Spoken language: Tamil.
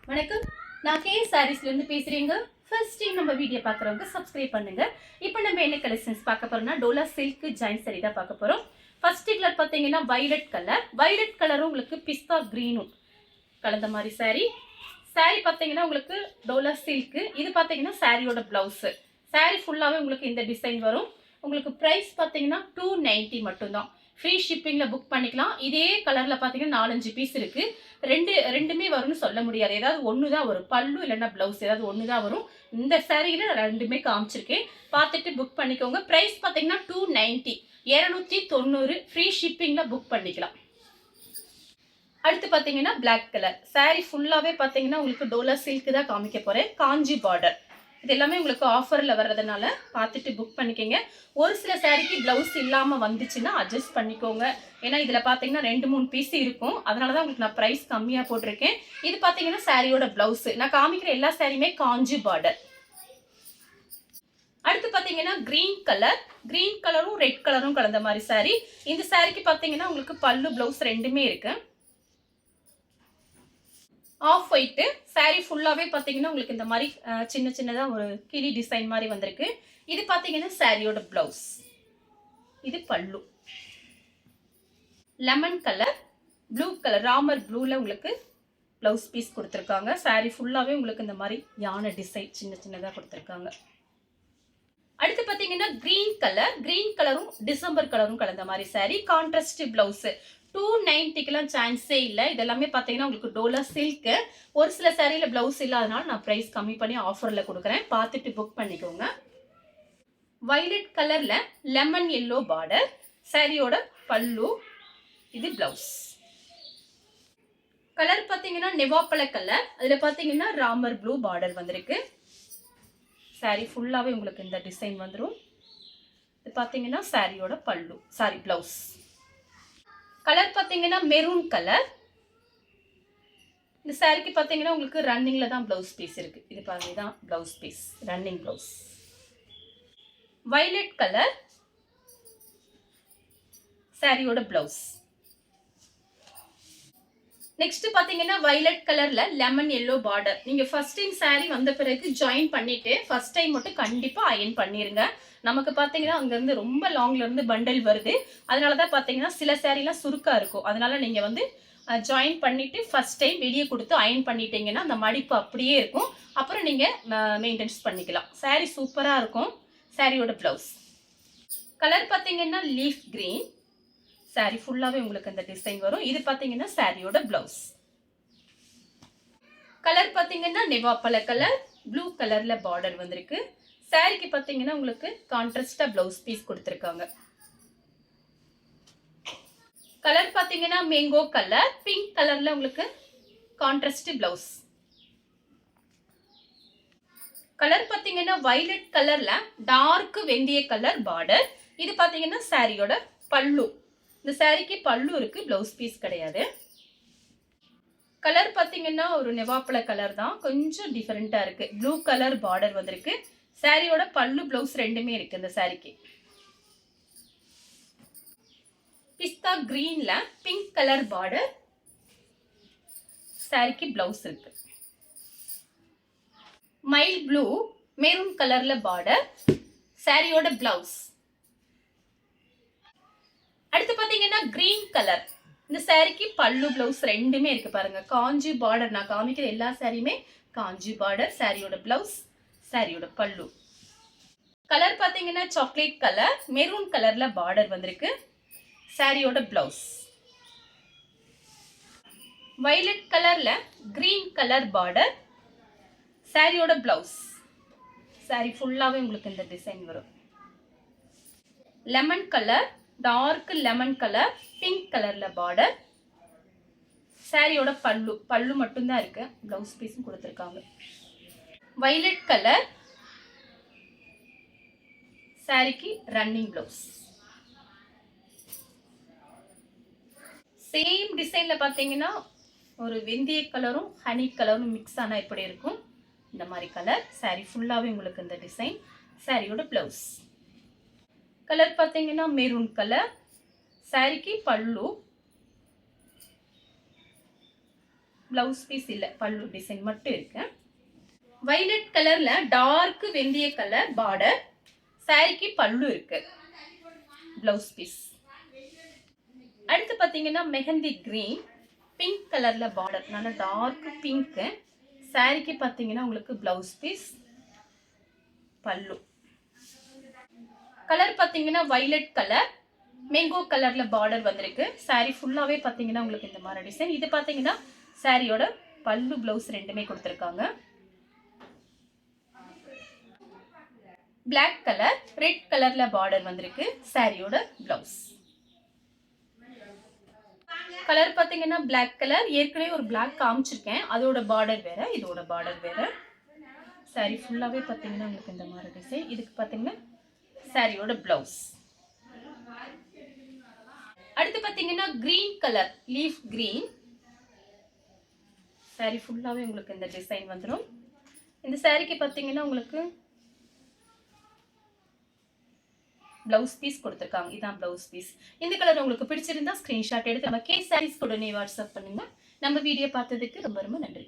வணக்கம். நான் கே சாரீஸ்லேருந்து பேசுகிறேங்க. ஃபர்ஸ்ட் டைம் நம்ம வீடியோ பார்க்குறவங்க சப்ஸ்கிரைப் பண்ணுங்க. இப்போ நம்ம என்ன கலெக்ஷன்ஸ் பார்க்க போறோம்னா டோலா சில்க் ஜாயின் சாரி தான் பார்க்க போகிறோம். ஃபர்ஸ்ட் கலர் பார்த்தீங்கன்னா வைலட் கலர். வைலட் கலரும் உங்களுக்கு பிஸ்தா க்ரீனும் கலந்த மாதிரி சாரி. சாரி பார்த்தீங்கன்னா உங்களுக்கு டோலா சில்க். இது பார்த்தீங்கன்னா சாரியோட ப்ளவுஸு. சாரி ஃபுல்லாகவே உங்களுக்கு இந்த டிசைன் வரும். உங்களுக்கு ப்ரைஸ் பார்த்தீங்கன்னா 290 மட்டும்தான். ஃப்ரீ ஷிப்பிங்கில் புக் பண்ணிக்கலாம். இதே கலரில் பார்த்தீங்கன்னா 4-5 பீஸ் இருக்குது. ரெண்டுமே வரும்னு சொல்ல முடியாது. ஏதாவது ஒன்று தான் வரும். பல்லு இல்லைன்னா ப்ளவுஸ் ஏதாவது ஒன்று தான் வரும். இந்த சாரியில் ரெண்டுமே காமிச்சிருக்கேன். பார்த்துட்டு புக் பண்ணிக்கோங்க. ப்ரைஸ் பார்த்தீங்கன்னா 290, 290 ஃப்ரீ ஷிப்பிங்கில் புக் பண்ணிக்கலாம். அடுத்து பார்த்தீங்கன்னா பிளாக் கலர் சாரி ஃபுல்லாகவே பார்த்தீங்கன்னா உங்களுக்கு டோலா சில்க் தான் காமிக்க போகிறேன். காஞ்சி பார்டர் இது எல்லாமே உங்களுக்கு ஆஃபரில் வர்றதுனால பார்த்துட்டு புக் பண்ணிக்கோங்க. ஒரு சில சாரிக்கு ப்ளவுஸ் இல்லாமல் வந்துச்சுன்னா அட்ஜஸ்ட் பண்ணிக்கோங்க. ஏன்னா இதில் பார்த்தீங்கன்னா 2-3 பீஸ் இருக்கும். அதனால தான் உங்களுக்கு நான் ப்ரைஸ் கம்மியாக போட்டிருக்கேன். இது பார்த்தீங்கன்னா சாரியோட ப்ளவுஸு. நான் காமிக்கிற எல்லா சாரியுமே காஞ்சி பார்டர். அடுத்து பார்த்தீங்கன்னா கிரீன் கலரும் ரெட் கலரும் கலந்த மாதிரி சாரி. இந்த சாரிக்கு பார்த்தீங்கன்னா உங்களுக்கு பல்லு ப்ளவுஸ் ரெண்டுமே இருக்கு. ஆஃப் ஒயிட்டு சாரி ஃபுல்லாகவே பார்த்தீங்கன்னா உங்களுக்கு இந்த மாதிரி சின்ன சின்னதாக ஒரு கிளி டிசைன் மாதிரி வந்திருக்கு. இது பார்த்தீங்கன்னா சாரியோட ப்ளவுஸ். இது பல்லு. Lemon colour, blue colour, Ramar ப்ளூவில் உங்களுக்கு ப்ளவுஸ் பீஸ் கொடுத்துருக்காங்க. சாரி ஃபுல்லாகவே உங்களுக்கு இந்த மாதிரி யானை டிசைன் சின்ன சின்னதாக கொடுத்துருக்காங்க. அடுத்து பார்த்தீங்கன்னா கிரீன் கலரும் டிசம்பர் கலரும் கலந்த மாதிரி சாரி. Contrast blouse. 290க்குலாம் சான்ஸே இல்லை. இதெல்லாமே பார்த்தீங்கன்னா உங்களுக்கு டோலா சில்க்கு. ஒரு சில சாரியில் ப்ளவுஸ் இல்லாதனால நான் ப்ரைஸ் கம்மி பண்ணி ஆஃபரில் கொடுக்குறேன். பார்த்துட்டு புக் பண்ணிக்கோங்க. வைலட் கலரில் லெமன் எல்லோ பார்டர். சாரியோட பல்லு. இது ப்ளவுஸ். கலர் பார்த்தீங்கன்னா நெவாப்பழ கலர். அதில் பார்த்தீங்கன்னா ராமர் ப்ளூ பார்டர் வந்திருக்கு. சாரி ஃபுல்லாகவே உங்களுக்கு இந்த டிசைன் வந்துடும். இது பார்த்தீங்கன்னா சாரியோட பல்லு, சாரி ப்ளவுஸ். கலர் பார்த்தீங்கன்னா மெரூன் கலர். இந்த சாரிக்கு பார்த்தீங்கன்னா உங்களுக்கு ரன்னிங்கில் தான் ப்ளவுஸ் பீஸ் இருக்குது. இது பாருங்க, தான் blouse piece, running blouse. Violet colour சாரியோட ப்ளவுஸ். நெக்ஸ்ட் பார்த்தீங்கன்னா வைலட் கலரில் லெமன் எல்லோ பார்டர். நீங்கள் ஃபர்ஸ்ட் டைம் சாரி வந்த பிறகு ஜாயின் பண்ணிவிட்டு ஃபர்ஸ்ட் டைம் மட்டும் கண்டிப்பாக அயன் பண்ணிடுங்க. நமக்கு பார்த்தீங்கன்னா அங்கேருந்து ரொம்ப லாங்லேருந்து பண்டல் வருது. அதனால தான் பார்த்தீங்கன்னா சில சாரீலாம் சுருக்காக இருக்கும். அதனால் நீங்கள் வந்து ஜாயின் பண்ணிவிட்டு ஃபர்ஸ்ட் டைம் வெளியே கொடுத்து அயன் பண்ணிட்டீங்கன்னா அந்த மடிப்பு அப்படியே இருக்கும். அப்புறம் நீங்கள் மெயின்டெனன்ஸ் பண்ணிக்கலாம். சாரீ சூப்பராக இருக்கும். சாரியோட ப்ளவுஸ். கலர் பார்த்தீங்கன்னா லீஃப் க்ரீன். சாரி ஃபுல்லாகவே உங்களுக்கு இந்த டிசைன் வரும். இது பார்த்தீங்கன்னா சாரியோட ப்ளவுஸ். கலர் பார்த்தீங்கன்னா நெவாப்பழ கலர், ப்ளூ கலரில் பார்டர் வந்திருக்கு. சாரிக்கு பார்த்தீங்கன்னா உங்களுக்கு கான்ட்ராஸ்டாக ப்ளவுஸ் பீஸ் கொடுத்துருக்காங்க. கலர் பார்த்தீங்கன்னா மேங்கோ கலர், பிங்க் கலரில் உங்களுக்கு கான்ட்ராஸ்ட் ப்ளவுஸ். கலர் பார்த்தீங்கன்னா வைலட் கலரில் டார்க் வெந்தய கலர் பார்டர். இது பார்த்தீங்கன்னா சாரியோட பல்லு. இந்த சாரிக்கு பல்லு இருக்கு, ப்ளவுஸ் பீஸ் கிடையாது. கலர் பார்த்தீங்கன்னா ஒரு நெவாப்பழ கலர் தான், கொஞ்சம் டிஃபரெண்டா இருக்கு. ப்ளூ கலர் பார்டர் வந்திருக்கு. சாரியோட பல்லு ப்ளவுஸ் ரெண்டுமே இருக்கு. இந்த சாரிக்கு பிஸ்தா கிரீன்ல பிங்க் கலர் பார்டர். சாரிக்கு ப்ளவுஸ் இருக்கு. மைல் ப்ளூ மெரூன் கலர்ல பார்டர். சாரியோட ப்ளவுஸ். அடுத்து பார்த்தீங்கன்னா கிரீன் கலர். இந்த சாரிக்கு பல்லு ப்ளவுஸ் ரெண்டுமே இருக்கு பாருங்க. காஞ்சி பார்டர். நான் காமிக்கிற எல்லா சாரியுமே காஞ்சி பார்டர். சாரியோட ப்ளவுஸ், சாரியோட பல்லு. கலர் பார்த்தீங்கன்னா சாக்லேட் கலர், மெரூன் கலர்ல பார்டர் வந்திருக்கு. சாரியோட ப்ளவுஸ். வைலட் கலர்ல கிரீன் கலர் பார்டர். சாரியோட ப்ளவுஸ். சாரி ஃபுல்லாவே உங்களுக்கு இந்த டிசைன் வரும். Lemon colour, dark lemon colour, pink கலர்ல பார்டர். சாரியோட பல்லு மட்டும்தான் இருக்கு, ப்ளவுஸ் பீஸும் கொடுத்துருக்காங்க. வைலட் கலர் சாரிக்கு ரன்னிங் ப்ளவுஸ். சேம் டிசைன்ல பார்த்தீங்கன்னா ஒரு வெந்தய கலரும் ஹனி கலரும் மிக்ஸ் ஆனா எப்படி இருக்கும், இந்த மாதிரி கலர். சாரி ஃபுல்லாவே உங்களுக்கு இந்த டிசைன். சாரியோட ப்ளவுஸ். கலர் பார்த்தீங்கன்னா மெரூன் கலர். சாரிக்கு பல்லு. பிளவுஸ் பீஸ் இல்லை, பல்லு டிசைன் மட்டும் இருக்கு. வைலட் கலர்ல டார்க் வெந்தய கலர் பார்டர், சாரிக்கு பல்லு இருக்கு, பிளவுஸ் பீஸ். அடுத்து பார்த்தீங்கன்னா மெஹந்தி கிரீன் பிங்க் கலர்ல பார்டர், நல்ல டார்க் பிங்க், சாரிக்கு பார்த்தீங்கன்னா உங்களுக்கு பிளவுஸ் பீஸ், பல்லு. கலர் பார்த்தீங்கன்னா வைலட் கலர் மேங்கோ கலர்ல பார்டர் வந்திருக்கு. சாரி ஃபுல்லாவே பார்த்தீங்கன்னா உங்களுக்கு இந்த மாதிரி டிசைன். இது பார்த்தீங்கன்னா சாரியோட பல்லு பிளவுஸ் ரெண்டுமே கொடுத்துருக்காங்க. பிளாக் கலர் ரெட் கலர்ல பார்டர் வந்திருக்கு, சாரியோட பிளவுஸ். கலர் பார்த்தீங்கன்னா பிளாக் கலர், ஏற்கனவே ஒரு பிளாக் காமிச்சிருக்கேன், அதோட பார்டர் வேற, இதோட பார்டர் வேற. சாரி ஃபுல்லாவே பார்த்தீங்கன்னா உங்களுக்கு இந்த மாதிரி டிசைன். இதுக்கு பார்த்தீங்கன்னா சாரியோட பிளவுஸ். அடுத்து பார்த்தீங்கன்னா green colour leaf green, sorry ஃபுல்லாவே உங்களுக்கு இந்த டிசைன் வந்துடும். இந்த சாரிக்கு பார்த்தீங்கன்னா உங்களுக்கு பிளவுஸ் பீஸ் கொடுத்துருக்காங்க, இதான் பிளவுஸ் பீஸ். இந்த கலர் உங்களுக்கு பிடிச்சிருந்தா ஸ்கிரீன்ஷாட் எடுத்து நம்ம கே சாரீஸ் உடனே வாட்ஸ்அப் பண்ணுங்க. நம்ம வீடியோ பார்த்ததுக்கு ரொம்ப ரொம்ப நன்றி.